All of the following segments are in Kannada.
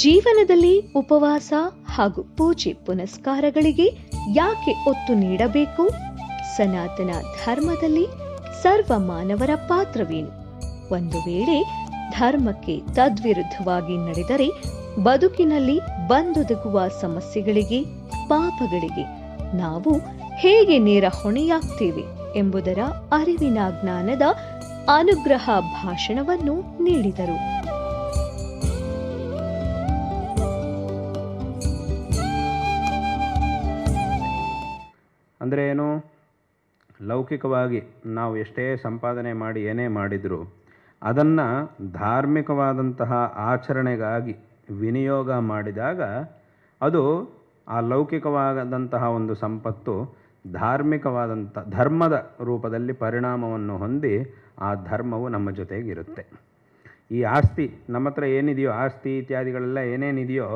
ಜೀವನದಲ್ಲಿ ಉಪವಾಸ ಹಾಗೂ ಪೂಜೆ ಪುನಸ್ಕಾರಗಳಿಗೆ ಯಾಕೆ ಒತ್ತು ನೀಡಬೇಕು? ಸನಾತನ ಧರ್ಮದಲ್ಲಿ ಸರ್ವ ಮಾನವರ ಪಾತ್ರವೇನು? ಒಂದು ವೇಳೆ ಧರ್ಮಕ್ಕೆ ತದ್ವಿರುದ್ಧವಾಗಿ ನಡೆದರೆ ಬದುಕಿನಲ್ಲಿ ಬಂದೊದಗುವ ಸಮಸ್ಯೆಗಳಿಗೆ, ಪಾಪಗಳಿಗೆ ನಾವು ಹೇಗೆ ನೇರ ಹೊಣೆಯಾಗ್ತೇವೆ ಎಂಬುದರ ಅರಿವಿನ ಜ್ಞಾನದ ಅನುಗ್ರಹ ಭಾಷಣವನ್ನು ನೀಡಿದರು. ಅಂದರೆ ಏನು? ಲೌಕಿಕವಾಗಿ ನಾವು ಎಷ್ಟೇ ಸಂಪಾದನೆ ಮಾಡಿ ಏನೇ ಮಾಡಿದರೂ ಅದನ್ನು ಧಾರ್ಮಿಕವಾದಂತಹ ಆಚರಣೆಗಾಗಿ ವಿನಿಯೋಗ ಮಾಡಿದಾಗ ಅದು ಆ ಲೌಕಿಕವಾದಂತಹ ಒಂದು ಸಂಪತ್ತು ಧಾರ್ಮಿಕವಾದಂಥ ಧರ್ಮದ ರೂಪದಲ್ಲಿ ಪರಿಣಾಮವನ್ನು ಹೊಂದಿ ಆ ಧರ್ಮವು ನಮ್ಮ ಜೊತೆಗಿರುತ್ತೆ. ಈ ಆಸ್ತಿ ನಮ್ಮ ಹತ್ರ ಏನಿದೆಯೋ, ಆಸ್ತಿ ಇತ್ಯಾದಿಗಳೆಲ್ಲ ಏನೇನಿದೆಯೋ,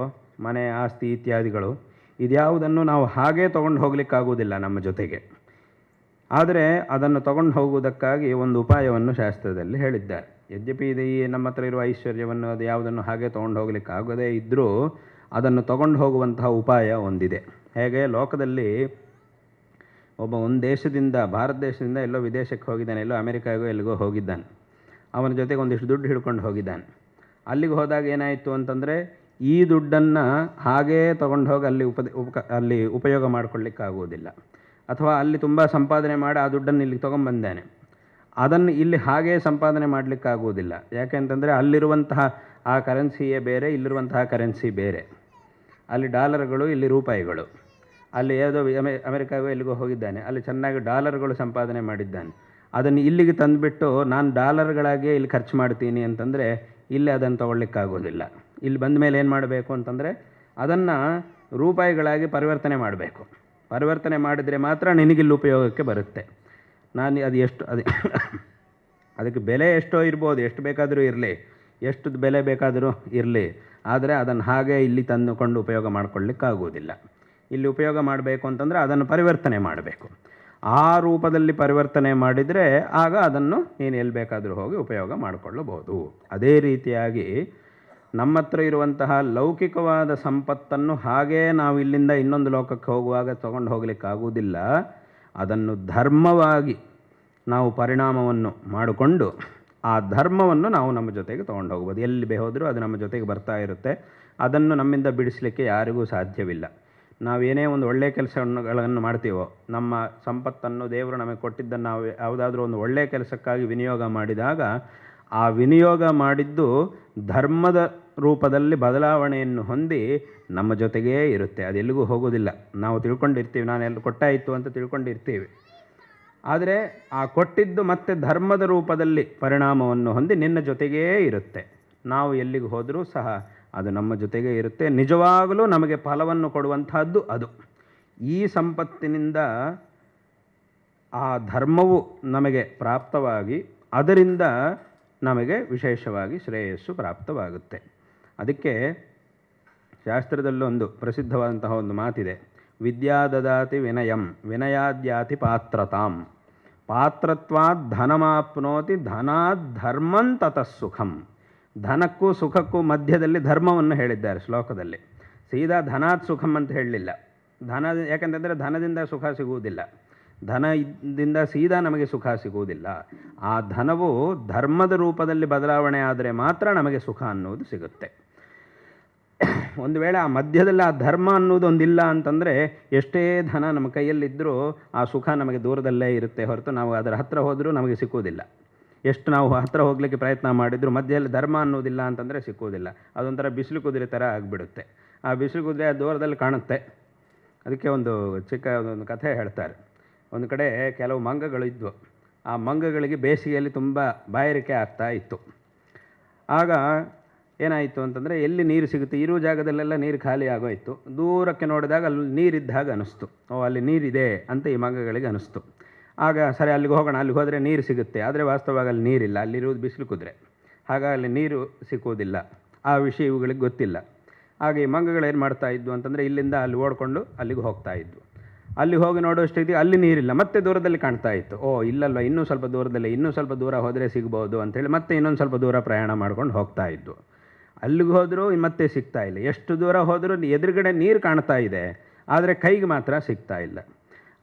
ಮನೆ ಆಸ್ತಿ ಇತ್ಯಾದಿಗಳು, ಇದ್ಯಾವುದನ್ನು ನಾವು ಹಾಗೇ ತೊಗೊಂಡು ಹೋಗಲಿಕ್ಕಾಗುವುದಿಲ್ಲ ನಮ್ಮ ಜೊತೆಗೆ. ಆದರೆ ಅದನ್ನು ತಗೊಂಡು ಹೋಗುವುದಕ್ಕಾಗಿ ಒಂದು ಉಪಾಯವನ್ನು ಶಾಸ್ತ್ರದಲ್ಲಿ ಹೇಳಿದ್ದಾರೆ. ಯದ್ಯಪಿ ಇದು ಈ ನಮ್ಮ ಹತ್ರ ಇರುವ ಐಶ್ವರ್ಯವನ್ನು ಅದು ಯಾವುದನ್ನು ಹಾಗೆ ತೊಗೊಂಡು ಹೋಗಲಿಕ್ಕಾಗದೇ ಇದ್ದರೂ ಅದನ್ನು ತಗೊಂಡು ಹೋಗುವಂತಹ ಉಪಾಯ ಒಂದಿದೆ. ಹೇಗೆ ಲೋಕದಲ್ಲಿ ಒಂದು ದೇಶದಿಂದ, ಭಾರತ ದೇಶದಿಂದ ಎಲ್ಲೋ ವಿದೇಶಕ್ಕೆ ಹೋಗಿದ್ದಾನೆ, ಎಲ್ಲೋ ಅಮೆರಿಕಾಗೋ ಎಲ್ಲಿಗೋ ಹೋಗಿದ್ದಾನೆ. ಅವನ ಜೊತೆಗೆ ಒಂದಿಷ್ಟು ದುಡ್ಡು ಹಿಡ್ಕೊಂಡು ಹೋಗಿದ್ದಾನೆ. ಅಲ್ಲಿಗೆ ಹೋದಾಗ ಏನಾಯಿತು ಅಂತಂದರೆ, ಈ ದುಡ್ಡನ್ನು ಹಾಗೇ ತೊಗೊಂಡು ಹೋಗಿ ಅಲ್ಲಿ ಉಪಯೋಗ ಮಾಡಿಕೊಳ್ಳಿಕ್ಕಾಗುವುದಿಲ್ಲ. ಅಥವಾ ಅಲ್ಲಿ ತುಂಬ ಸಂಪಾದನೆ ಮಾಡಿ ಆ ದುಡ್ಡನ್ನು ಇಲ್ಲಿಗೆ ತೊಗೊಂಬಂದಾನೆ, ಅದನ್ನು ಇಲ್ಲಿ ಹಾಗೇ ಸಂಪಾದನೆ ಮಾಡಲಿಕ್ಕಾಗುವುದಿಲ್ಲ. ಯಾಕೆ ಅಂತಂದರೆ ಅಲ್ಲಿರುವಂತಹ ಆ ಕರೆನ್ಸಿಯೇ ಬೇರೆ, ಇಲ್ಲಿರುವಂತಹ ಕರೆನ್ಸಿ ಬೇರೆ. ಅಲ್ಲಿ ಡಾಲರ್ಗಳು, ಇಲ್ಲಿ ರೂಪಾಯಿಗಳು. ಅಲ್ಲಿ ಯಾವುದೋ ಅಮೆರಿಕಾಗೋ ಎಲ್ಲಿಗೋ ಹೋಗಿದ್ದಾನೆ, ಅಲ್ಲಿ ಚೆನ್ನಾಗಿ ಡಾಲರ್ಗಳು ಸಂಪಾದನೆ ಮಾಡಿದ್ದಾನೆ. ಅದನ್ನು ಇಲ್ಲಿಗೆ ತಂದುಬಿಟ್ಟು ನಾನು ಡಾಲರ್ಗಳಾಗಿಯೇ ಇಲ್ಲಿ ಖರ್ಚು ಮಾಡ್ತೀನಿ ಅಂತಂದರೆ ಇಲ್ಲಿ ಅದನ್ನು ತೊಗೊಳ್ಲಿಕ್ಕಾಗೋದಿಲ್ಲ. ಇಲ್ಲಿ ಬಂದ ಮೇಲೆ ಏನು ಮಾಡಬೇಕು ಅಂತಂದರೆ ಅದನ್ನು ರೂಪಾಯಿಗಳಾಗಿ ಪರಿವರ್ತನೆ ಮಾಡಬೇಕು. ಪರಿವರ್ತನೆ ಮಾಡಿದರೆ ಮಾತ್ರ ನಿನಗಿಲ್ಲಿ ಉಪಯೋಗಕ್ಕೆ ಬರುತ್ತೆ. ಅದಕ್ಕೆ ಬೆಲೆ ಎಷ್ಟೋ ಇರ್ಬೋದು, ಎಷ್ಟು ಬೇಕಾದರೂ ಇರಲಿ, ಎಷ್ಟು ಬೆಲೆ ಬೇಕಾದರೂ ಇರಲಿ, ಆದರೆ ಅದನ್ನು ಹಾಗೆ ಇಲ್ಲಿ ತಂದುಕೊಂಡು ಉಪಯೋಗ ಮಾಡಿಕೊಳ್ಳಿಕ್ಕಾಗುವುದಿಲ್ಲ. ಇಲ್ಲಿ ಉಪಯೋಗ ಮಾಡಬೇಕು ಅಂತಂದರೆ ಅದನ್ನು ಪರಿವರ್ತನೆ ಮಾಡಬೇಕು. ಆ ರೂಪದಲ್ಲಿ ಪರಿವರ್ತನೆ ಮಾಡಿದರೆ ಆಗ ಅದನ್ನು ನೀನು ಎಲ್ಲಿ ಬೇಕಾದರೂ ಹೋಗಿ ಉಪಯೋಗ ಮಾಡಿಕೊಳ್ಳಬಹುದು. ಅದೇ ರೀತಿಯಾಗಿ ನಮ್ಮ ಹತ್ರ ಇರುವಂತಹ ಲೌಕಿಕವಾದ ಸಂಪತ್ತನ್ನು ಹಾಗೇ ನಾವು ಇಲ್ಲಿಂದ ಇನ್ನೊಂದು ಲೋಕಕ್ಕೆ ಹೋಗುವಾಗ ತೊಗೊಂಡು ಹೋಗಲಿಕ್ಕಾಗುವುದಿಲ್ಲ. ಅದನ್ನು ಧರ್ಮವಾಗಿ ನಾವು ಪರಿಣಾಮವನ್ನು ಮಾಡಿಕೊಂಡು ಆ ಧರ್ಮವನ್ನು ನಾವು ನಮ್ಮ ಜೊತೆಗೆ ತೊಗೊಂಡು ಹೋಗ್ಬೋದು. ಎಲ್ಲಿ ಹೋದರೂ ಅದು ನಮ್ಮ ಜೊತೆಗೆ ಬರ್ತಾ ಇರುತ್ತೆ. ಅದನ್ನು ನಮ್ಮಿಂದ ಬಿಡಿಸಲಿಕ್ಕೆ ಯಾರಿಗೂ ಸಾಧ್ಯವಿಲ್ಲ. ನಾವೇನೇ ಒಂದು ಒಳ್ಳೆಯ ಕೆಲಸಗಳನ್ನು ಮಾಡ್ತೀವೋ, ನಮ್ಮ ಸಂಪತ್ತನ್ನು ದೇವರು ನಮಗೆ ಕೊಟ್ಟಿದ್ದನ್ನು ನಾವು ಯಾವುದಾದ್ರೂ ಒಂದು ಒಳ್ಳೆಯ ಕೆಲಸಕ್ಕಾಗಿ ವಿನಿಯೋಗ ಮಾಡಿದಾಗ ಆ ವಿನಿಯೋಗ ಮಾಡಿದ್ದು ಧರ್ಮದ ರೂಪದಲ್ಲಿ ಬದಲಾವಣೆಯನ್ನು ಹೊಂದಿ ನಮ್ಮ ಜೊತೆಗೇ ಇರುತ್ತೆ. ಅದೆಲ್ಲಿಗೂ ಹೋಗೋದಿಲ್ಲ. ನಾವು ತಿಳ್ಕೊಂಡಿರ್ತೀವಿ, ನಾನೆಲ್ಲ ಕೊಟ್ಟಾಯಿತು ಅಂತ ತಿಳ್ಕೊಂಡಿರ್ತೀವಿ. ಆದರೆ ಆ ಕೊಟ್ಟಿದ್ದು ಮತ್ತೆ ಧರ್ಮದ ರೂಪದಲ್ಲಿ ಪರಿಣಾಮವನ್ನು ಹೊಂದಿ ನಿನ್ನ ಜೊತೆಗೇ ಇರುತ್ತೆ. ನಾವು ಎಲ್ಲಿಗೆ ಹೋದರೂ ಸಹ ಅದು ನಮ್ಮ ಜೊತೆಗೇ ಇರುತ್ತೆ. ನಿಜವಾಗಲೂ ನಮಗೆ ಫಲವನ್ನು ಕೊಡುವಂತಹದ್ದು ಅದು. ಈ ಸಂಪತ್ತಿನಿಂದ ಆ ಧರ್ಮವು ನಮಗೆ ಪ್ರಾಪ್ತವಾಗಿ ಅದರಿಂದ ನಮಗೆ ವಿಶೇಷವಾಗಿ ಶ್ರೇಯಸ್ಸು ಪ್ರಾಪ್ತವಾಗುತ್ತೆ. ಅದಕ್ಕೆ ಶಾಸ್ತ್ರದಲ್ಲೊಂದು ಪ್ರಸಿದ್ಧವಾದಂತಹ ಒಂದು ಮಾತಿದೆ. ವಿದ್ಯಾ ದದಾತಿ ವಿನಯಂ ವಿನಯಾದ್ಯಾತಿ ಪಾತ್ರತಾಂ ಪಾತ್ರತ್ವಾತ್ ಧನಮಾಪ್ನೋತಿ ಧನಾತ್ ಧರ್ಮಂ ತತಃ ಸುಖಂ. ಧನಕ್ಕೂ ಸುಖಕ್ಕೂ ಮಧ್ಯದಲ್ಲಿ ಧರ್ಮವನ್ನು ಹೇಳಿದ್ದಾರೆ ಶ್ಲೋಕದಲ್ಲಿ. ಸೀದಾ ಧನಾತ್ ಸುಖಂ ಅಂತ ಹೇಳಲಿಲ್ಲ. ಯಾಕೆಂತಂದರೆ ಧನದಿಂದ ಸುಖ ಸಿಗುವುದಿಲ್ಲ, ಧನದಿಂದ ಸೀದಾ ನಮಗೆ ಸುಖ ಸಿಗುವುದಿಲ್ಲ. ಆ ಧನವು ಧರ್ಮದ ರೂಪದಲ್ಲಿ ಬದಲಾವಣೆ ಆದರೆ ಮಾತ್ರ ನಮಗೆ ಸುಖ ಅನ್ನೋದು ಸಿಗುತ್ತೆ. ಒಂದು ವೇಳೆ ಆ ಮಧ್ಯದಲ್ಲಿ ಆ ಧರ್ಮ ಅನ್ನೋದು ಒಂದಿಲ್ಲ ಅಂತಂದರೆ ಎಷ್ಟೇ ಧನ ನಮ್ಮ ಕೈಯಲ್ಲಿದ್ದರೂ ಆ ಸುಖ ನಮಗೆ ದೂರದಲ್ಲೇ ಇರುತ್ತೆ ಹೊರತು ನಾವು ಅದರ ಹತ್ತಿರ ಹೋದರೂ ನಮಗೆ ಸಿಕ್ಕುವುದಿಲ್ಲ. ಎಷ್ಟು ನಾವು ಹತ್ತಿರ ಹೋಗಲಿಕ್ಕೆ ಪ್ರಯತ್ನ ಮಾಡಿದರೂ ಮಧ್ಯದಲ್ಲಿ ಧರ್ಮ ಅನ್ನೋದಿಲ್ಲ ಅಂತಂದರೆ ಸಿಕ್ಕುವುದಿಲ್ಲ. ಅದೊಂಥರ ಬಿಸಿಲು ಕುದುರೆ ಥರ ಆಗಿಬಿಡುತ್ತೆ. ಆ ಬಿಸಿಲು ಕುದುರೆ ದೂರದಲ್ಲಿ ಕಾಣುತ್ತೆ. ಅದಕ್ಕೆ ಒಂದು ಒಂದು ಕಥೆ ಹೇಳ್ತಾರೆ. ಒಂದು ಕಡೆ ಕೆಲವು ಮಂಗಗಳಿದ್ವು. ಆ ಮಂಗಗಳಿಗೆ ಬೇಸಿಗೆಯಲ್ಲಿ ತುಂಬ ಬಾಯಾರಿಕೆ ಆಗ್ತಾ ಇತ್ತು. ಆಗ ಏನಾಯಿತು ಅಂತಂದರೆ ಎಲ್ಲಿ ನೀರು ಸಿಗುತ್ತೆ, ಇರುವ ಜಾಗದಲ್ಲೆಲ್ಲ ನೀರು ಖಾಲಿ ಆಗೋಯಿತು. ದೂರಕ್ಕೆ ನೋಡಿದಾಗ ಅಲ್ಲಿ ನೀರಿದ್ದಾಗ ಅನ್ನಿಸ್ತು. ಅಲ್ಲಿ ನೀರಿದೆ ಅಂತ ಈ ಮಂಗಗಳಿಗೆ ಅನ್ನಿಸ್ತು. ಆಗ ಸರಿ ಅಲ್ಲಿಗೆ ಹೋಗೋಣ, ಅಲ್ಲಿಗೆ ಹೋದರೆ ನೀರು ಸಿಗುತ್ತೆ. ಆದರೆ ವಾಸ್ತವವಾಗಿ ಅಲ್ಲಿ ನೀರಿಲ್ಲ, ಅಲ್ಲಿರುವುದು ಬಿಸಿಲು ಕುದುರೆ. ಹಾಗಾಗಿ ಅಲ್ಲಿ ನೀರು ಸಿಕ್ಕುವುದಿಲ್ಲ. ಆ ವಿಷಯ ಇವುಗಳಿಗೆ ಗೊತ್ತಿಲ್ಲ. ಆಗ ಈ ಮಂಗಗಳೇನು ಮಾಡ್ತಾ ಇದ್ವು ಅಂತಂದರೆ ಇಲ್ಲಿಂದ ಅಲ್ಲಿ ಓಡಿಕೊಂಡು ಅಲ್ಲಿಗೆ ಹೋಗ್ತಾ ಇದ್ವು. ಅಲ್ಲಿ ಹೋಗಿ ನೋಡೋಷ್ಟಿಗೆ ಅಲ್ಲಿ ನೀರಿಲ್ಲ, ಮತ್ತೆ ದೂರದಲ್ಲಿ ಕಾಣ್ತಾ ಇತ್ತು. ಇಲ್ಲಲ್ವ, ಇನ್ನೂ ಸ್ವಲ್ಪ ದೂರದಲ್ಲಿ, ಇನ್ನೂ ಸ್ವಲ್ಪ ದೂರ ಹೋದರೆ ಸಿಗ್ಬೋದು ಅಂಥೇಳಿ ಮತ್ತೆ ಇನ್ನೊಂದು ಸ್ವಲ್ಪ ದೂರ ಪ್ರಯಾಣ ಮಾಡ್ಕೊಂಡು ಹೋಗ್ತಾ ಇದ್ವು. ಅಲ್ಲಿಗೆ ಹೋದರೂ ಮತ್ತೆ ಸಿಗ್ತಾ ಇಲ್ಲ. ಎಷ್ಟು ದೂರ ಹೋದರೂ ಎದುರುಗಡೆ ನೀರು ಕಾಣ್ತಾ ಇದೆ, ಆದರೆ ಕೈಗೆ ಮಾತ್ರ ಸಿಗ್ತಾ ಇಲ್ಲ.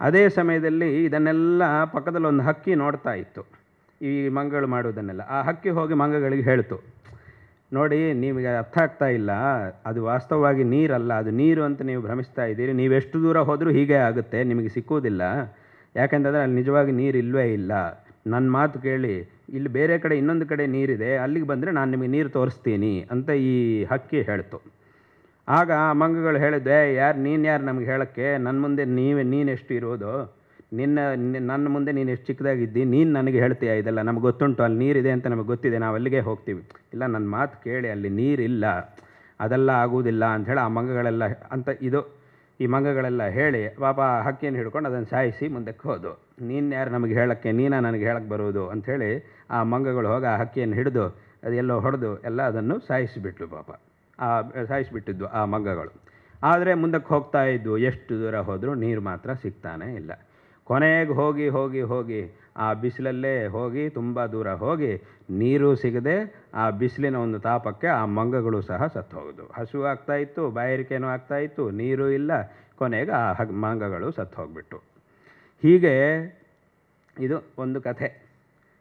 ಅದೇ ಸಮಯದಲ್ಲಿ ಇದನ್ನೆಲ್ಲ ಪಕ್ಕದಲ್ಲಿ ಒಂದು ಹಕ್ಕಿ ನೋಡ್ತಾ ಇತ್ತು, ಈ ಮಂಗಗಳು ಮಾಡುವುದನ್ನೆಲ್ಲ. ಆ ಹಕ್ಕಿ ಹೋಗಿ ಮಂಗಗಳಿಗೆ ಹೇಳ್ತು, ನೋಡಿ ನಿಮಗೆ ಅರ್ಥ ಆಗ್ತಾ ಇಲ್ಲ, ಅದು ವಾಸ್ತವವಾಗಿ ನೀರಲ್ಲ, ಅದು ನೀರು ಅಂತ ನೀವು ಭ್ರಮಿಸ್ತಾ ಇದ್ದೀರಿ. ನೀವೆಷ್ಟು ದೂರ ಹೋದರೂ ಹೀಗೆ ಆಗುತ್ತೆ, ನಿಮಗೆ ಸಿಕ್ಕುವುದಿಲ್ಲ. ಯಾಕೆಂತಂದರೆ ಅಲ್ಲಿ ನಿಜವಾಗಿ ನೀರು ಇಲ್ಲವೇ ಇಲ್ಲ. ನನ್ನ ಮಾತು ಕೇಳಿ, ಇಲ್ಲಿ ಬೇರೆ ಕಡೆ ಇನ್ನೊಂದು ಕಡೆ ನೀರಿದೆ, ಅಲ್ಲಿಗೆ ಬಂದರೆ ನಾನು ನಿಮಗೆ ನೀರು ತೋರಿಸ್ತೀನಿ ಅಂತ ಈ ಹಕ್ಕಿ ಹೇಳ್ತು. ಆಗ ಆ ಮಂಗಗಳು ಹೇಳಿದ್ದೆ, ನೀನು ಯಾರು ನಮಗೆ ಹೇಳೋಕ್ಕೆ? ನನ್ನ ಮುಂದೆ ನೀನೆಷ್ಟು ಇರೋದು? ನನ್ನ ಮುಂದೆ ನೀನು ಎಷ್ಟು ಚಿಕ್ಕದಾಗಿದ್ದಿ, ನೀನು ನನಗೆ ಹೇಳ್ತೀಯ ಇದೆಲ್ಲ? ನಮಗೆ ಗೊತ್ತುಂಟು, ಅಲ್ಲಿ ನೀರಿದೆ ಅಂತ ನಮಗೆ ಗೊತ್ತಿದೆ, ನಾವು ಅಲ್ಲಿಗೆ ಹೋಗ್ತೀವಿ. ಇಲ್ಲ, ನನ್ನ ಮಾತು ಕೇಳಿ, ಅಲ್ಲಿ ನೀರಿಲ್ಲ, ಅದೆಲ್ಲ ಆಗುವುದಿಲ್ಲ ಅಂಥೇಳಿ ಆ ಮಂಗಗಳೆಲ್ಲ ಈ ಮಂಗಗಳೆಲ್ಲ ಹೇಳಿ ಪಾಪ ಹಕ್ಕಿಯನ್ನು ಹಿಡ್ಕೊಂಡು ಅದನ್ನು ಸಾಯಿಸಿ ಮುಂದಕ್ಕೆ ಹೋದು. ನೀನು ಯಾರು ನಮಗೆ ಹೇಳೋಕ್ಕೆ, ನನಗೆ ಹೇಳಕ್ಕೆ ಬರೋದು ಅಂಥೇಳಿ ಆ ಮಂಗಗಳು ಹೋಗಿ ಆ ಹಕ್ಕಿಯನ್ನು ಹಿಡಿದು ಅದೆಲ್ಲೋ ಹೊಡೆದು ಎಲ್ಲ ಅದನ್ನು ಸಾಯಿಸಿಬಿಟ್ಲು. ಪಾಪ ಸಾಯಿಸಿಬಿಟ್ಟಿದ್ವು ಆ ಮಂಗಗಳು. ಆದರೆ ಮುಂದಕ್ಕೆ ಹೋಗ್ತಾ ಇದ್ವು, ಎಷ್ಟು ದೂರ ಹೋದರೂ ನೀರು ಮಾತ್ರ ಸಿಗ್ತಾನೇ ಇಲ್ಲ. ಕೊನೆಗೆ ಹೋಗಿ ಹೋಗಿ ಹೋಗಿ ಆ ಬಿಸಿಲಲ್ಲೇ ಹೋಗಿ ತುಂಬ ದೂರ ಹೋಗಿ ನೀರು ಸಿಗದೆ ಆ ಬಿಸಿಲಿನ ಒಂದು ತಾಪಕ್ಕೆ ಆ ಮಂಗಗಳು ಸಹ ಸತ್ತು ಹೋಗೋದು. ಹಸು ಆಗ್ತಾಯಿತ್ತು, ಬಾಯಾರಿಕೆನೂ ಆಗ್ತಾಯಿತ್ತು, ನೀರು ಇಲ್ಲ, ಕೊನೆಗೆ ಆ ಮಂಗಗಳು ಸತ್ತು ಹೋಗ್ಬಿಟ್ಟು. ಹೀಗೆ ಇದು ಒಂದು ಕಥೆ.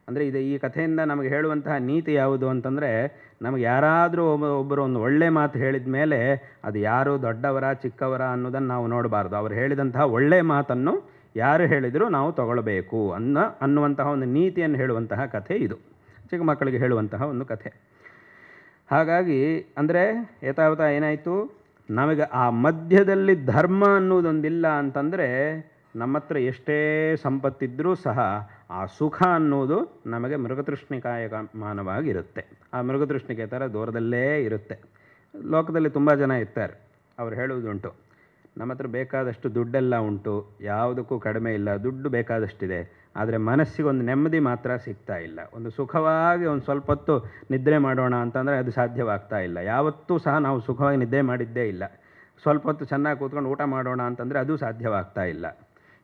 ಅಂದರೆ ಈ ಕಥೆಯಿಂದ ನಮಗೆ ಹೇಳುವಂತಹ ನೀತಿ ಯಾವುದು ಅಂತಂದರೆ, ನಮಗೆ ಯಾರಾದರೂ ಒಬ್ಬರು ಒಂದು ಒಳ್ಳೆ ಮಾತು ಹೇಳಿದ ಮೇಲೆ ಅದು ಯಾರು ದೊಡ್ಡವರ ಚಿಕ್ಕವರ ಅನ್ನೋದನ್ನು ನಾವು ನೋಡಬಾರ್ದು. ಅವರು ಹೇಳಿದಂತಹ ಒಳ್ಳೆಯ ಮಾತನ್ನು ಯಾರು ಹೇಳಿದರೂ ನಾವು ತಗೊಳ್ಬೇಕು ಅನ್ನುವಂತಹ ಒಂದು ನೀತಿಯನ್ನು ಹೇಳುವಂತಹ ಕಥೆ ಇದು. ಚಿಕ್ಕ ಮಕ್ಕಳಿಗೆ ಹೇಳುವಂತಹ ಒಂದು ಕಥೆ. ಹಾಗಾಗಿ ಅಂದರೆ ಯಥಾವತ ಏನಾಯಿತು, ನಮಗೆ ಆ ಮಧ್ಯದಲ್ಲಿ ಧರ್ಮ ಅನ್ನೋದೊಂದಿಲ್ಲ ಅಂತಂದರೆ ನಮ್ಮ ಹತ್ರ ಎಷ್ಟೇ ಸಂಪತ್ತಿದ್ದರೂ ಸಹ ಆ ಸುಖ ಅನ್ನೋದು ನಮಗೆ ಮೃಗತೃಷ್ಣಿಕಾಯಮಾನವಾಗಿರುತ್ತೆ. ಆ ಮೃಗತೃಷ್ಣಿಕೆ ಥರ ದೂರದಲ್ಲೇ ಇರುತ್ತೆ. ಲೋಕದಲ್ಲಿ ತುಂಬ ಜನ ಇರ್ತಾರೆ, ಅವ್ರು ಹೇಳುವುದುಂಟು, ನಮ್ಮ ಹತ್ರ ಬೇಕಾದಷ್ಟು ದುಡ್ಡೆಲ್ಲ ಉಂಟು, ಯಾವುದಕ್ಕೂ ಕಡಿಮೆ ಇಲ್ಲ, ದುಡ್ಡು ಬೇಕಾದಷ್ಟಿದೆ, ಆದರೆ ಮನಸ್ಸಿಗೊಂದು ನೆಮ್ಮದಿ ಮಾತ್ರ ಸಿಗ್ತಾ ಇಲ್ಲ. ಒಂದು ಸುಖವಾಗಿ ಒಂದು ಸ್ವಲ್ಪ ಹೊತ್ತು ನಿದ್ರೆ ಮಾಡೋಣ ಅಂತಂದರೆ ಅದು ಸಾಧ್ಯವಾಗ್ತಾ ಇಲ್ಲ. ಯಾವತ್ತೂ ಸಹ ನಾವು ಸುಖವಾಗಿ ನಿದ್ದೆ ಮಾಡಿದ್ದೇ ಇಲ್ಲ. ಸ್ವಲ್ಪ ಹೊತ್ತು ಚೆನ್ನಾಗಿ ಕೂತ್ಕೊಂಡು ಊಟ ಮಾಡೋಣ ಅಂತಂದರೆ ಅದು ಸಾಧ್ಯವಾಗ್ತಾ ಇಲ್ಲ.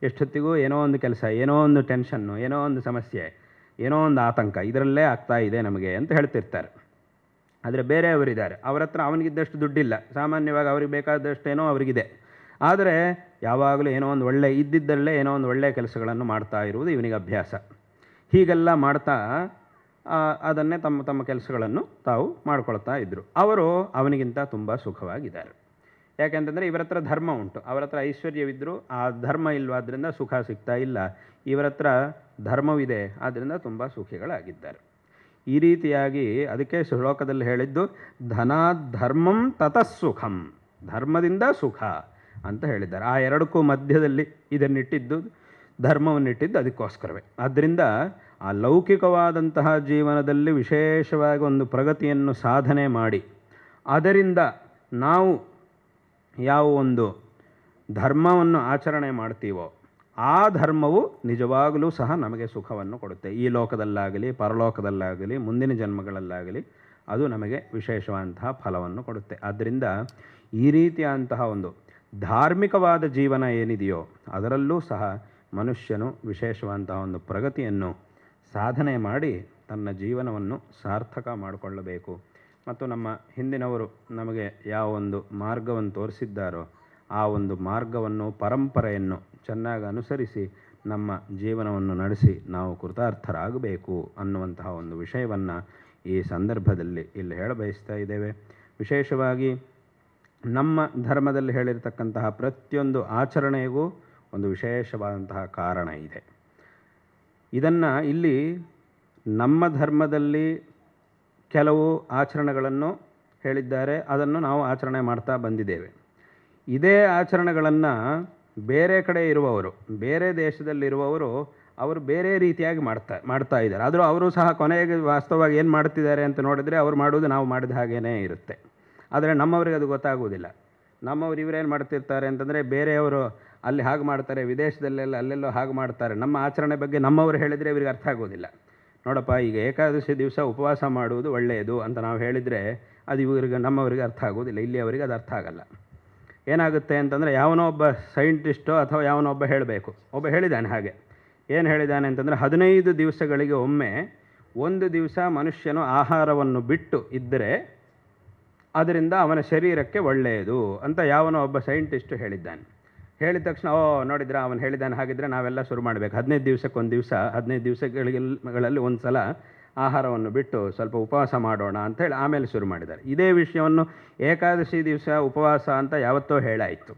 ಎಷ್ಟೊತ್ತಿಗೂ ಏನೋ ಒಂದು ಕೆಲಸ, ಏನೋ ಒಂದು ಟೆನ್ಷನ್ನು, ಏನೋ ಒಂದು ಸಮಸ್ಯೆ, ಏನೋ ಒಂದು ಆತಂಕ ಇದರಲ್ಲೇ ಆಗ್ತಾ ಇದೆ ನಮಗೆ ಅಂತ ಹೇಳ್ತಿರ್ತಾರೆ. ಆದರೆ ಬೇರೆಯವರಿದ್ದಾರೆ, ಅವ್ರ ಹತ್ರ ಅವನಿಗಿದ್ದಷ್ಟು ದುಡ್ಡಿಲ್ಲ, ಸಾಮಾನ್ಯವಾಗಿ ಅವ್ರಿಗೆ ಬೇಕಾದಷ್ಟೇನೋ ಅವರಿಗಿದೆ, ಆದರೆ ಯಾವಾಗಲೂ ಏನೋ ಒಂದು ಇದ್ದಿದ್ದಲ್ಲೇ ಏನೋ ಒಂದು ಒಳ್ಳೆಯ ಕೆಲಸಗಳನ್ನು ಮಾಡ್ತಾ ಇರುವುದು ಇವನಿಗೆ ಅಭ್ಯಾಸ. ಹೀಗೆಲ್ಲ ಮಾಡ್ತಾ ಅದನ್ನೇ ತಮ್ಮ ತಮ್ಮ ಕೆಲಸಗಳನ್ನು ತಾವು ಮಾಡ್ಕೊಳ್ತಾ ಇದ್ದರು. ಅವರು ಅವನಿಗಿಂತ ತುಂಬ ಸುಖವಾಗಿದ್ದಾರೆ. ಯಾಕೆಂತಂದರೆ ಇವರ ಹತ್ರ ಧರ್ಮ ಉಂಟು, ಅವರ ಹತ್ರ ಐಶ್ವರ್ಯವಿದ್ದರೂ ಆ ಧರ್ಮ ಇಲ್ಲವಾದ್ದರಿಂದ ಸುಖ ಸಿಗ್ತಾ ಇಲ್ಲ. ಇವರ ಹತ್ರ ಧರ್ಮವಿದೆ, ಆದ್ದರಿಂದ ತುಂಬ ಸುಖಿಗಳಾಗಿದ್ದಾರೆ. ಈ ರೀತಿಯಾಗಿ ಅದಕ್ಕೆ ಶ್ಲೋಕದಲ್ಲಿ ಹೇಳಿದ್ದು ಧನಾತ್ ಧರ್ಮಂ ತತಃಸುಖಂ, ಧರ್ಮದಿಂದ ಸುಖ ಅಂತ ಹೇಳಿದ್ದಾರೆ. ಆ ಎರಡಕ್ಕೂ ಮಧ್ಯದಲ್ಲಿ ಇದನ್ನಿಟ್ಟಿದ್ದು, ಧರ್ಮವನ್ನಿಟ್ಟಿದ್ದು ಅದಕ್ಕೋಸ್ಕರವೇ. ಆದ್ದರಿಂದ ಆ ಲೌಕಿಕವಾದಂತಹ ಜೀವನದಲ್ಲಿ ವಿಶೇಷವಾಗಿ ಒಂದು ಪ್ರಗತಿಯನ್ನು ಸಾಧನೆ ಮಾಡಿ ಅದರಿಂದ ನಾವು ಯಾವ ಒಂದು ಧರ್ಮವನ್ನು ಆಚರಣೆ ಮಾಡ್ತೀವೋ ಆ ಧರ್ಮವು ನಿಜವಾಗಲೂ ಸಹ ನಮಗೆ ಸುಖವನ್ನು ಕೊಡುತ್ತೆ. ಈ ಲೋಕದಲ್ಲಾಗಲಿ ಪರಲೋಕದಲ್ಲಾಗಲಿ ಮುಂದಿನ ಜನ್ಮಗಳಲ್ಲಾಗಲಿ ಅದು ನಮಗೆ ವಿಶೇಷವಾದಂತಹ ಫಲವನ್ನು ಕೊಡುತ್ತೆ. ಆದ್ದರಿಂದ ಈ ರೀತಿಯಾದಂತಹ ಒಂದು ಧಾರ್ಮಿಕವಾದ ಜೀವನ ಏನಿದೆಯೋ ಅದರಲ್ಲೂ ಸಹ ಮನುಷ್ಯನು ವಿಶೇಷವಾದಂತಹ ಒಂದು ಪ್ರಗತಿಯನ್ನು ಸಾಧನೆ ಮಾಡಿ ತನ್ನ ಜೀವನವನ್ನು ಸಾರ್ಥಕ ಮಾಡಿಕೊಳ್ಳಬೇಕು. ಮತ್ತು ನಮ್ಮ ಹಿಂದಿನವರು ನಮಗೆ ಯಾವ ಒಂದು ಮಾರ್ಗವನ್ನು ತೋರಿಸಿದ್ದಾರೋ ಆ ಒಂದು ಮಾರ್ಗವನ್ನು, ಪರಂಪರೆಯನ್ನು ಚೆನ್ನಾಗಿ ಅನುಸರಿಸಿ ನಮ್ಮ ಜೀವನವನ್ನು ನಡೆಸಿ ನಾವು ಕೃತಾರ್ಥರಾಗಬೇಕು ಅನ್ನುವಂತಹ ಒಂದು ವಿಷಯವನ್ನು ಈ ಸಂದರ್ಭದಲ್ಲಿ ಇಲ್ಲಿ ಹೇಳಬಯಸ್ತಾ ಇದ್ದೇವೆ. ವಿಶೇಷವಾಗಿ ನಮ್ಮ ಧರ್ಮದಲ್ಲಿ ಹೇಳಿರ್ತಕ್ಕಂತಹ ಪ್ರತಿಯೊಂದು ಆಚರಣೆಗೂ ಒಂದು ವಿಶೇಷವಾದಂತಹ ಕಾರಣ ಇದೆ. ಇದನ್ನು ಇಲ್ಲಿ ನಮ್ಮ ಧರ್ಮದಲ್ಲಿ ಕೆಲವು ಆಚರಣೆಗಳನ್ನು ಹೇಳಿದ್ದಾರೆ, ಅದನ್ನು ನಾವು ಆಚರಣೆ ಮಾಡ್ತಾ ಬಂದಿದ್ದೇವೆ. ಇದೇ ಆಚರಣೆಗಳನ್ನು ಬೇರೆ ಕಡೆ ಇರುವವರು, ಬೇರೆ ದೇಶದಲ್ಲಿರುವವರು ಅವರು ಬೇರೆ ರೀತಿಯಾಗಿ ಮಾಡ್ತಾ ಇದ್ದಾರೆ. ಆದರೂ ಅವರು ಸಹ ಕೊನೆಗೆ ವಾಸ್ತವವಾಗಿ ಏನು ಮಾಡ್ತಿದ್ದಾರೆ ಅಂತ ನೋಡಿದರೆ ಅವರು ಮಾಡೋದು ನಾವು ಮಾಡಿದ ಹಾಗೇ ಇರುತ್ತೆ. ಆದರೆ ನಮ್ಮವರಿಗೆ ಅದು ಗೊತ್ತಾಗುವುದಿಲ್ಲ. ನಮ್ಮವ್ರು ಇವರೇನು ಮಾಡ್ತಿರ್ತಾರೆ ಅಂತಂದರೆ ಬೇರೆಯವರು ಅಲ್ಲಿ ಹಾಗೆ ಮಾಡ್ತಾರೆ, ವಿದೇಶದಲ್ಲೆಲ್ಲ ಅಲ್ಲೆಲ್ಲೋ ಹಾಗೆ ಮಾಡ್ತಾರೆ, ನಮ್ಮ ಆಚರಣೆ ಬಗ್ಗೆ ನಮ್ಮವರು ಹೇಳಿದರೆ ಇವರಿಗೆ ಅರ್ಥ ಆಗೋದಿಲ್ಲ. ನೋಡಪ್ಪ, ಈಗ ಏಕಾದಶಿ ದಿವಸ ಉಪವಾಸ ಮಾಡುವುದು ಒಳ್ಳೆಯದು ಅಂತ ನಾವು ಹೇಳಿದರೆ ಅದು ಇವರಿಗೆ ನಮ್ಮವರಿಗೆ ಅರ್ಥ ಆಗೋದಿಲ್ಲ, ಇಲ್ಲಿ ಅವರಿಗೆ ಅದು ಅರ್ಥ ಆಗಲ್ಲ. ಏನಾಗುತ್ತೆ ಅಂತಂದರೆ ಯಾವನೋ ಒಬ್ಬ ಸೈಂಟಿಸ್ಟೋ ಅಥವಾ ಯಾವನೋ ಒಬ್ಬ ಹೇಳಬೇಕು, ಒಬ್ಬ ಹೇಳಿದ್ದಾನೆ. ಹಾಗೆ ಏನು ಹೇಳಿದ್ದಾನೆ ಅಂತಂದರೆ 15 ದಿವಸಗಳಿಗೆ ಒಮ್ಮೆ ಒಂದು ದಿವಸ ಮನುಷ್ಯನು ಆಹಾರವನ್ನು ಬಿಟ್ಟು ಇದ್ದರೆ ಅದರಿಂದ ಅವನ ಶರೀರಕ್ಕೆ ಒಳ್ಳೆಯದು ಅಂತ ಯಾವನೋ ಒಬ್ಬ ಸೈಂಟಿಸ್ಟು ಹೇಳಿದ್ದಾನೆ. ಹೇಳಿದ ತಕ್ಷಣ ನೋಡಿದ್ರೆ ಅವನು ಹೇಳಿದ್ದಾನೆ, ಹಾಗಿದ್ರೆ ನಾವೆಲ್ಲ ಶುರು ಮಾಡಬೇಕು, 15 ದಿವಸಕ್ಕೊಂದು ದಿವಸ 15 ದಿವಸಗಳಲ್ಲಿ ಒಂದು ಸಲ ಆಹಾರವನ್ನು ಬಿಟ್ಟು ಸ್ವಲ್ಪ ಉಪವಾಸ ಮಾಡೋಣ ಅಂಥೇಳಿ ಆಮೇಲೆ ಶುರು ಮಾಡಿದ್ದಾರೆ. ಇದೇ ವಿಷಯವನ್ನು ಏಕಾದಶಿ ದಿವಸ ಉಪವಾಸ ಅಂತ ಯಾವತ್ತೋ ಹೇಳಾಯಿತು.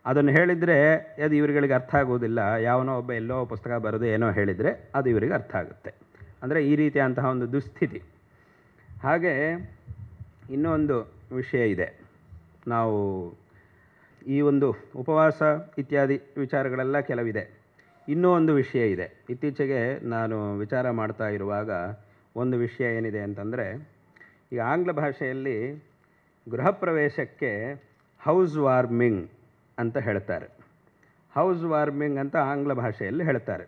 ಅದನ್ನು ಹೇಳಿದರೆ ಅದು ಇವರುಗಳಿಗೆ ಅರ್ಥ ಆಗೋದಿಲ್ಲ. ಯಾವನೋ ಒಬ್ಬ ಎಲ್ಲೋ ಪುಸ್ತಕ ಬರೆದು ಏನೋ ಹೇಳಿದರೆ ಅದು ಇವರಿಗೆ ಅರ್ಥ ಆಗುತ್ತೆ. ಅಂದರೆ ಈ ರೀತಿಯಂತಹ ಒಂದು ದುಸ್ಥಿತಿ. ಹಾಗೆ ಇನ್ನೊಂದು ವಿಷಯ ಇದೆ. ನಾವು ಈ ಒಂದು ಉಪವಾಸ ಇತ್ಯಾದಿ ವಿಚಾರಗಳೆಲ್ಲ ಕೆಲವಿದೆ. ಇನ್ನೂ ಒಂದು ವಿಷಯ ಇದೆ. ಇತ್ತೀಚೆಗೆ ನಾನು ವಿಚಾರ ಮಾಡ್ತಾ ಇರುವಾಗ ಒಂದು ವಿಷಯ ಏನಿದೆ ಅಂತಂದರೆ, ಈಗ ಆಂಗ್ಲ ಭಾಷೆಯಲ್ಲಿ ಗೃಹ ಪ್ರವೇಶಕ್ಕೆ ಹೌಸ್ ವಾರ್ಮಿಂಗ್ ಅಂತ ಹೇಳ್ತಾರೆ. ಹೌಸ್ ವಾರ್ಮಿಂಗ್ ಅಂತ ಆಂಗ್ಲ ಭಾಷೆಯಲ್ಲಿ ಹೇಳ್ತಾರೆ.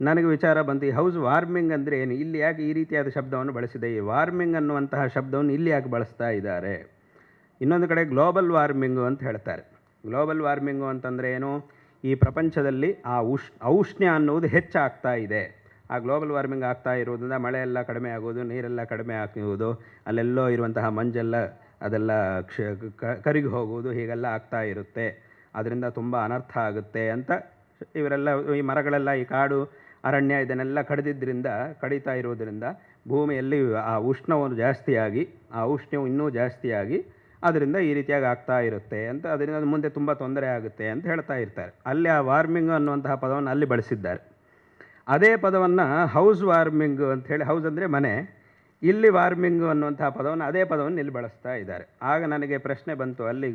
ನನಗೆ ವಿಚಾರ ಬಂತು, ಈ ಹೌಸ್ ವಾರ್ಮಿಂಗ್ ಅಂದರೆ ಏನು, ಇಲ್ಲಿ ಯಾಕೆ ಈ ರೀತಿಯಾದ ಶಬ್ದವನ್ನು ಬಳಸಿದೆ, ಈ ವಾರ್ಮಿಂಗ್ ಅನ್ನುವಂತಹ ಶಬ್ದವನ್ನು ಇಲ್ಲಿ ಯಾಕೆ ಬಳಸ್ತಾ ಇದ್ದಾರೆ. ಇನ್ನೊಂದು ಕಡೆ ಗ್ಲೋಬಲ್ ವಾರ್ಮಿಂಗು ಅಂತ ಹೇಳ್ತಾರೆ. ಗ್ಲೋಬಲ್ ವಾರ್ಮಿಂಗು ಅಂತಂದರೆ ಏನು, ಈ ಪ್ರಪಂಚದಲ್ಲಿ ಆ ಔಷ್ಣ್ಯ ಅನ್ನುವುದು ಹೆಚ್ಚಾಗ್ತಾ ಇದೆ. ಆ ಗ್ಲೋಬಲ್ ವಾರ್ಮಿಂಗ್ ಆಗ್ತಾ ಇರೋದ್ರಿಂದ ಮಳೆಯೆಲ್ಲ ಕಡಿಮೆ ಆಗೋದು, ನೀರೆಲ್ಲ ಕಡಿಮೆ ಆಗುವುದು, ಅಲ್ಲೆಲ್ಲೋ ಇರುವಂತಹ ಮಂಜೆಲ್ಲ ಅದೆಲ್ಲ ಕರಗಿ ಹೋಗುವುದು, ಹೀಗೆಲ್ಲ ಆಗ್ತಾ ಇರುತ್ತೆ. ಅದರಿಂದ ತುಂಬ ಅನರ್ಥ ಆಗುತ್ತೆ ಅಂತ ಇವರೆಲ್ಲ, ಈ ಮರಗಳೆಲ್ಲ, ಈ ಕಾಡು ಅರಣ್ಯ ಇದನ್ನೆಲ್ಲ ಕಡಿತಾ ಇರೋದರಿಂದ ಭೂಮಿಯಲ್ಲಿ ಆ ಉಷ್ಣವನ್ನು ಜಾಸ್ತಿಯಾಗಿ, ಆ ಔಷ್ಣ್ಯವು ಇನ್ನೂ ಜಾಸ್ತಿಯಾಗಿ ಅದರಿಂದ ಈ ರೀತಿಯಾಗಿ ಆಗ್ತಾ ಇರುತ್ತೆ ಅಂತ, ಅದರಿಂದ ಮುಂದೆ ತುಂಬ ತೊಂದರೆ ಆಗುತ್ತೆ ಅಂತ ಹೇಳ್ತಾ ಇರ್ತಾರೆ. ಅಲ್ಲಿ ಆ ವಾರ್ಮಿಂಗ್ ಅನ್ನುವಂತಹ ಪದವನ್ನು ಅಲ್ಲಿ ಬಳಸಿದ್ದಾರೆ. ಅದೇ ಪದವನ್ನು ಹೌಸ್ ವಾರ್ಮಿಂಗ್ ಅಂಥೇಳಿ, ಹೌಸ್ ಅಂದರೆ ಮನೆ, ಇಲ್ಲಿ ವಾರ್ಮಿಂಗ್ ಅನ್ನುವಂತಹ ಪದವನ್ನು, ಅದೇ ಪದವನ್ನು ಇಲ್ಲಿ ಬಳಸ್ತಾ ಇದ್ದಾರೆ. ಆಗ ನನಗೆ ಪ್ರಶ್ನೆ ಬಂತು, ಅಲ್ಲಿ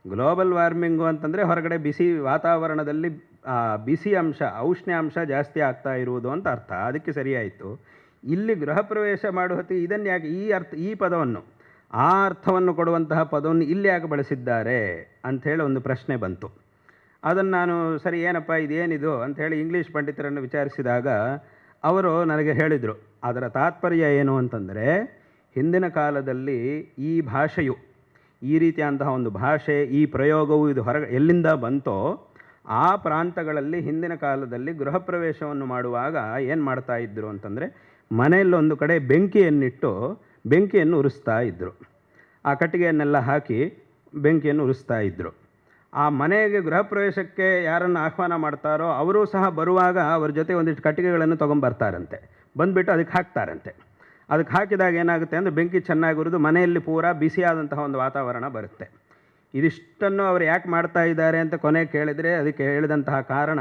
ಗ್ಲೋಬಲ್ ವಾರ್ಮಿಂಗು ಅಂತಂದರೆ ಹೊರಗಡೆ ಬಿಸಿ ವಾತಾವರಣದಲ್ಲಿ ಬಿಸಿ ಅಂಶ, ಔಷ್ಣ್ಯಾಂಶ ಜಾಸ್ತಿ ಆಗ್ತಾ ಇರುವುದು ಅಂತ ಅರ್ಥ. ಅದಕ್ಕೆ ಸರಿಯಾಯಿತು. ಇಲ್ಲಿ ಗೃಹ ಪ್ರವೇಶ ಮಾಡುವ ಹೊತ್ತಿಗೆ ಇದನ್ನು ಯಾಕೆ, ಈ ಪದವನ್ನು, ಆ ಅರ್ಥವನ್ನು ಕೊಡುವಂತಹ ಪದವನ್ನು ಇಲ್ಲಿ ಯಾಕೆ ಬಳಸಿದ್ದಾರೆ ಅಂಥೇಳಿ ಒಂದು ಪ್ರಶ್ನೆ ಬಂತು. ಅದನ್ನು ನಾನು ಸರಿ ಏನಪ್ಪ ಇದೇನಿದು ಅಂಥೇಳಿ ಇಂಗ್ಲೀಷ್ ಪಂಡಿತರನ್ನು ವಿಚಾರಿಸಿದಾಗ ಅವರು ನನಗೆ ಹೇಳಿದರು, ಅದರ ತಾತ್ಪರ್ಯ ಏನು ಅಂತಂದರೆ, ಹಿಂದಿನ ಕಾಲದಲ್ಲಿ ಈ ಭಾಷೆಯು, ಈ ರೀತಿಯಂತಹ ಒಂದು ಭಾಷೆ, ಈ ಪ್ರಯೋಗವು ಇದು ಎಲ್ಲಿಂದ ಬಂತೋ ಆ ಪ್ರಾಂತಗಳಲ್ಲಿ ಹಿಂದಿನ ಕಾಲದಲ್ಲಿ ಗೃಹ ಪ್ರವೇಶವನ್ನು ಮಾಡುವಾಗ ಏನು ಮಾಡ್ತಾ ಇದ್ದರು ಅಂತಂದರೆ, ಮನೆಯಲ್ಲೊಂದು ಕಡೆ ಬೆಂಕಿಯನ್ನಿಟ್ಟು ಬೆಂಕಿಯನ್ನು ಉರಿಸ್ತಾ ಇದ್ದರು. ಆ ಕಟ್ಟಿಗೆಯನ್ನೆಲ್ಲ ಹಾಕಿ ಬೆಂಕಿಯನ್ನು ಉರಿಸ್ತಾ ಇದ್ದರು. ಆ ಮನೆಗೆ ಗೃಹ ಪ್ರವೇಶಕ್ಕೆ ಯಾರನ್ನು ಆಹ್ವಾನ ಮಾಡ್ತಾರೋ ಅವರು ಸಹ ಬರುವಾಗ ಅವರ ಜೊತೆ ಒಂದಿಷ್ಟು ಕಟ್ಟಿಗೆಗಳನ್ನು ತೊಗೊಂಬರ್ತಾರಂತೆ. ಬಂದುಬಿಟ್ಟು ಅದಕ್ಕೆ ಹಾಕ್ತಾರಂತೆ. ಅದಕ್ಕೆ ಹಾಕಿದಾಗ ಏನಾಗುತ್ತೆ ಅಂದರೆ, ಬೆಂಕಿ ಚೆನ್ನಾಗಿ ಉರಿದು ಮನೆಯಲ್ಲಿ ಪೂರಾ ಬಿಸಿಯಾದಂತಹ ಒಂದು ವಾತಾವರಣ ಬರುತ್ತೆ. ಇದಿಷ್ಟನ್ನು ಅವರು ಯಾಕೆ ಮಾಡ್ತಾ ಇದ್ದಾರೆ ಅಂತ ಕೊನೆಗೆ ಕೇಳಿದರೆ, ಅದಕ್ಕೆ ಹೇಳಿದಂತಹ ಕಾರಣ,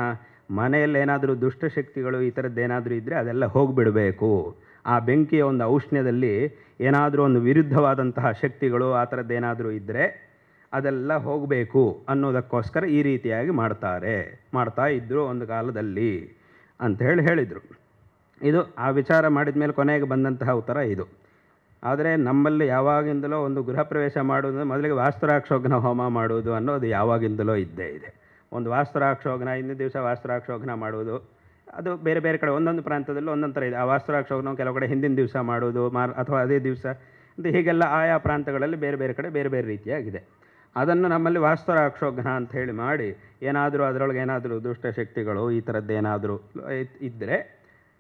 ಮನೆಯಲ್ಲಿ ಏನಾದರೂ ದುಷ್ಟಶಕ್ತಿಗಳು ಈ ಥರದ್ದೇನಾದರೂ ಇದ್ದರೆ ಅದೆಲ್ಲ ಹೋಗಿಬಿಡಬೇಕು. ಆ ಬೆಂಕಿಯ ಒಂದು ಔಷ್ಣ್ಯದಲ್ಲಿ ಏನಾದರೂ ಒಂದು ವಿರುದ್ಧವಾದಂತಹ ಶಕ್ತಿಗಳು ಆ ಥರದ್ದೇನಾದರೂ ಇದ್ದರೆ ಅದೆಲ್ಲ ಹೋಗಬೇಕು ಅನ್ನೋದಕ್ಕೋಸ್ಕರ ಈ ರೀತಿಯಾಗಿ ಮಾಡ್ತಾ ಇದ್ದರು ಒಂದು ಕಾಲದಲ್ಲಿ ಅಂತ ಹೇಳಿದರು. ಇದು ಆ ವಿಚಾರ ಮಾಡಿದ ಮೇಲೆ ಕೊನೆಗೆ ಬಂದಂತಹ ಉತ್ತರ ಇದು. ಆದರೆ ನಮ್ಮಲ್ಲಿ ಯಾವಾಗಿಂದಲೋ ಒಂದು ಗೃಹ ಪ್ರವೇಶ ಮಾಡುವುದು, ಮೊದಲಿಗೆ ವಾಸ್ತುರಾಕ್ಷೋಘ್ನ ಹೋಮ ಮಾಡುವುದು ಅನ್ನೋದು ಯಾವಾಗಿಂದಲೋ ಇದ್ದೇ ಇದೆ. ಒಂದು ವಾಸ್ತುರಾಕ್ಷೋಘ್ನ, ಇನ್ನೊಂದು ದಿವಸ ವಾಸ್ತುರಾಕ್ಷೋಘ್ನ ಮಾಡುವುದು, ಅದು ಬೇರೆ ಬೇರೆ ಕಡೆ ಒಂದೊಂದು ಪ್ರಾಂತದಲ್ಲಿ ಒಂದೊಂದು ಥರ ಇದೆ. ಆ ವಾಸ್ತುರಾಕ್ಷೋಘ್ನ ಕೆಲವು ಕಡೆ ಹಿಂದಿನ ದಿವಸ ಮಾಡುವುದು, ಅಥವಾ ಅದೇ ದಿವಸ ಅಂತ, ಹೀಗೆಲ್ಲ ಆಯಾ ಪ್ರಾಂತಗಳಲ್ಲಿ ಬೇರೆ ಬೇರೆ ಕಡೆ ಬೇರೆ ಬೇರೆ ರೀತಿಯಾಗಿದೆ. ಅದನ್ನು ನಮ್ಮಲ್ಲಿ ವಾಸ್ತುರಾಕ್ಷೋಘ್ನ ಅಂತ ಹೇಳಿ ಮಾಡಿ, ಏನಾದರೂ ಅದರೊಳಗೆ ಏನಾದರೂ ದುಷ್ಟಶಕ್ತಿಗಳು ಈ ಥರದ್ದೇನಾದರೂ ಇದ್ದರೆ,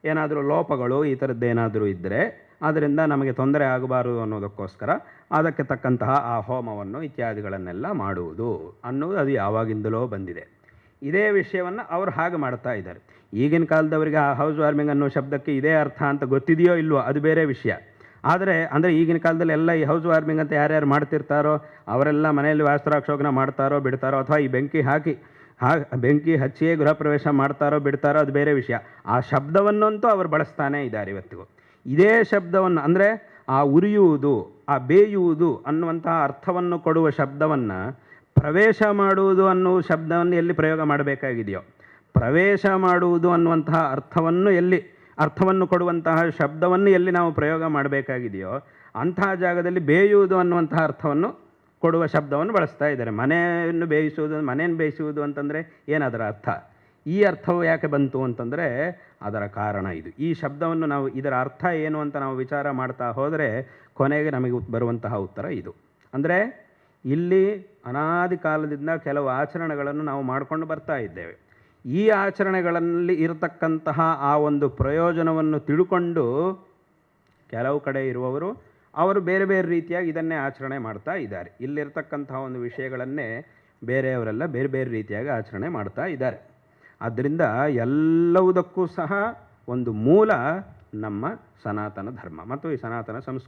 ಏನಾದರೂ ಲೋಪಗಳು ಈ ಥರದ್ದೇನಾದರೂ ಇದ್ದರೆ ಅದರಿಂದ ನಮಗೆ ತೊಂದರೆ ಆಗಬಾರದು ಅನ್ನೋದಕ್ಕೋಸ್ಕರ ಅದಕ್ಕೆ ತಕ್ಕಂತಹ ಆ ಹೋಮವನ್ನು ಇತ್ಯಾದಿಗಳನ್ನೆಲ್ಲ ಮಾಡುವುದು ಅನ್ನೋದು ಅದು ಯಾವಾಗಿಂದಲೋ ಬಂದಿದೆ. ಇದೇ ವಿಷಯವನ್ನು ಅವರು ಹಾಗೆ ಮಾಡ್ತಾ ಇದ್ದಾರೆ. ಈಗಿನ ಕಾಲದವರಿಗೆ ಆ ಹೌಸ್ ವಾರ್ಮಿಂಗ್ ಅನ್ನೋ ಶಬ್ದಕ್ಕೆ ಇದೇ ಅರ್ಥ ಅಂತ ಗೊತ್ತಿದೆಯೋ ಇಲ್ವೋ ಅದು ಬೇರೆ ವಿಷಯ. ಆದರೆ ಈಗಿನ ಕಾಲದಲ್ಲಿ ಎಲ್ಲ ಈ ಹೌಸ್ ವಾರ್ಮಿಂಗ್ ಅಂತ ಯಾರ್ಯಾರು ಮಾಡ್ತಿರ್ತಾರೋ ಅವರೆಲ್ಲ ಮನೆಯಲ್ಲಿ ವಾಸ್ತುರಾಕ್ಷೋಘ್ನ ಮಾಡ್ತಾರೋ ಬಿಡ್ತಾರೋ, ಅಥವಾ ಈ ಬೆಂಕಿ ಹಚ್ಚಿಯೇ ಗೃಹ ಪ್ರವೇಶ ಮಾಡ್ತಾರೋ ಬಿಡ್ತಾರೋ ಅದು ಬೇರೆ ವಿಷಯ. ಆ ಶಬ್ದವನ್ನಂತೂ ಅವರು ಬಳಸ್ತಾನೇ ಇದ್ದಾರೆ ಇವತ್ತಿಗೂ. ಇದೇ ಶಬ್ದವನ್ನು, ಅಂದರೆ ಆ ಉರಿಯುವುದು, ಆ ಬೇಯುವುದು ಅನ್ನುವಂತಹ ಅರ್ಥವನ್ನು ಕೊಡುವ ಶಬ್ದವನ್ನು ಪ್ರವೇಶ ಮಾಡುವುದು ಅನ್ನುವ ಶಬ್ದವನ್ನು ಎಲ್ಲಿ ಪ್ರಯೋಗ ಮಾಡಬೇಕಾಗಿದೆಯೋ, ಪ್ರವೇಶ ಮಾಡುವುದು ಅನ್ನುವಂತಹ ಅರ್ಥವನ್ನು ಕೊಡುವಂತಹ ಶಬ್ದವನ್ನು ಎಲ್ಲಿ ನಾವು ಪ್ರಯೋಗ ಮಾಡಬೇಕಾಗಿದೆಯೋ ಅಂತಹ ಜಾಗದಲ್ಲಿ ಬೇಯುವುದು ಅನ್ನುವಂತಹ ಅರ್ಥವನ್ನು ಕೊಡುವ ಶಬ್ದವನ್ನು ಬಳಸ್ತಾ ಇದ್ದಾರೆ. ಮನೆಯನ್ನು ಬೇಯಿಸುವುದು ಅಂತಂದರೆ ಏನದರ ಅರ್ಥ? ಈ ಅರ್ಥವು ಯಾಕೆ ಬಂತು ಅಂತಂದರೆ ಅದರ ಕಾರಣ ಇದು. ಈ ಶಬ್ದವನ್ನು ನಾವು, ಇದರ ಅರ್ಥ ಏನು ಅಂತ ನಾವು ವಿಚಾರ ಮಾಡ್ತಾ ಹೋದರೆ ಕೊನೆಗೆ ನಮಗೆ ಬರುವಂತಹ ಉತ್ತರ ಇದು. ಅಂದರೆ ಇಲ್ಲಿ ಅನಾದಿ ಕಾಲದಿಂದ ಕೆಲವು ಆಚರಣೆಗಳನ್ನು ನಾವು ಮಾಡಿಕೊಂಡು ಬರ್ತಾ ಇದ್ದೇವೆ. ಈ ಆಚರಣೆಗಳಲ್ಲಿ ಇರತಕ್ಕಂತಹ ಆ ಒಂದು ಪ್ರಯೋಜನವನ್ನು ತಿಳ್ಕೊಂಡು ಕೆಲವು ಕಡೆ ಇರುವವರು ಅವರು ಬೇರೆ ಬೇರೆ ರೀತಿಯಾಗಿ ಇದನ್ನೇ ಆಚರಣೆ ಮಾಡ್ತಾ ಇದ್ದಾರೆ. ಇಲ್ಲಿರ್ತಕ್ಕಂತಹ ಒಂದು ವಿಷಯಗಳನ್ನೇ ಬೇರೆಯವರೆಲ್ಲ ಬೇರೆ ಬೇರೆ ರೀತಿಯಾಗಿ ಆಚರಣೆ ಮಾಡ್ತಾ ಇದ್ದಾರೆ. ಆದ್ದರಿಂದ ಎಲ್ಲವುದಕ್ಕೂ ಸಹ ಒಂದು ಮೂಲ ನಮ್ಮ ಸನಾತನ ಧರ್ಮ ಮತ್ತು ಈ ಸನಾತನ ಸಂಸ್ಕೃತಿ.